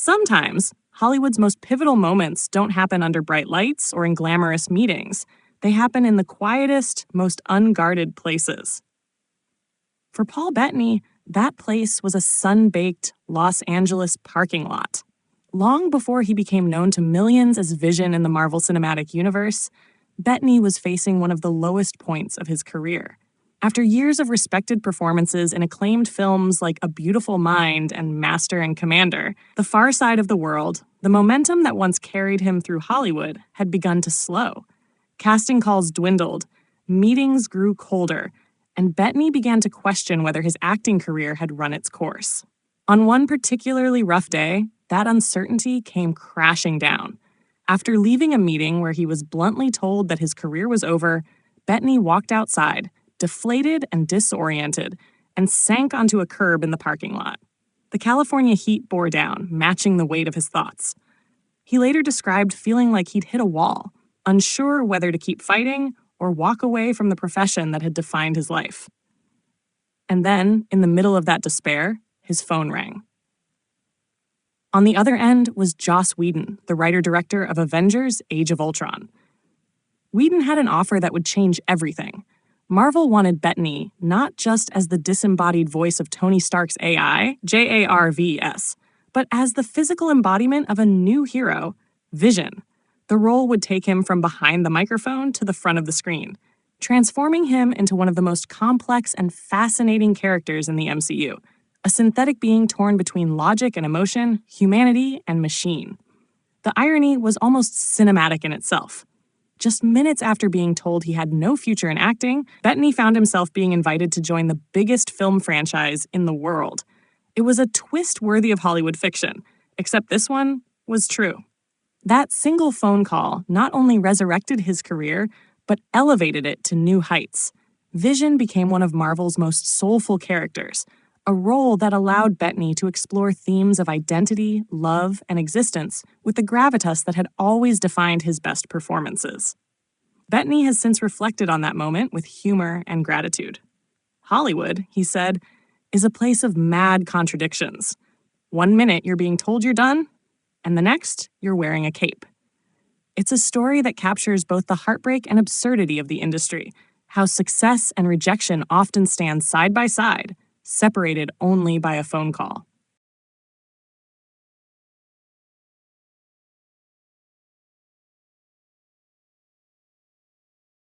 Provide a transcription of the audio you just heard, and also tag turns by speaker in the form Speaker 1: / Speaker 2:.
Speaker 1: Sometimes, Hollywood's most pivotal moments don't happen under bright lights or in glamorous meetings. They happen in the quietest, most unguarded places. For Paul Bettany, that place was a sun-baked Los Angeles parking lot. Long before he became known to millions as Vision in the Marvel Cinematic Universe, Bettany was facing one of the lowest points of his career. After years of respected performances in acclaimed films like A Beautiful Mind and Master and Commander, The Far Side of the World, the momentum that once carried him through Hollywood had begun to slow. Casting calls dwindled, meetings grew colder, and Bettany began to question whether his acting career had run its course. On one particularly rough day, that uncertainty came crashing down. After leaving a meeting where he was bluntly told that his career was over, Bettany walked outside, deflated and disoriented, and sank onto a curb in the parking lot. The California heat bore down, matching the weight of his thoughts. He later described feeling like he'd hit a wall, unsure whether to keep fighting or walk away from the profession that had defined his life. And then, in the middle of that despair, his phone rang. On the other end was Joss Whedon, the writer-director of Avengers: Age of Ultron. Whedon had an offer that would change everything. Marvel wanted Bettany not just as the disembodied voice of Tony Stark's AI, JARVS, but as the physical embodiment of a new hero, Vision. The role would take him from behind the microphone to the front of the screen, transforming him into one of the most complex and fascinating characters in the MCU, a synthetic being torn between logic and emotion, humanity and machine. The irony was almost cinematic in itself. Just minutes after being told he had no future in acting, Bettany found himself being invited to join the biggest film franchise in the world. It was a twist worthy of Hollywood fiction, except this one was true. That single phone call not only resurrected his career, but elevated it to new heights. Vision became one of Marvel's most soulful characters, a role that allowed Bettany to explore themes of identity, love, and existence with the gravitas that had always defined his best performances. Bettany has since reflected on that moment with humor and gratitude. Hollywood, he said, is a place of mad contradictions. 1 minute you're being told you're done, and the next you're wearing a cape. It's a story that captures both the heartbreak and absurdity of the industry, how success and rejection often stand side by side, separated only by a phone call.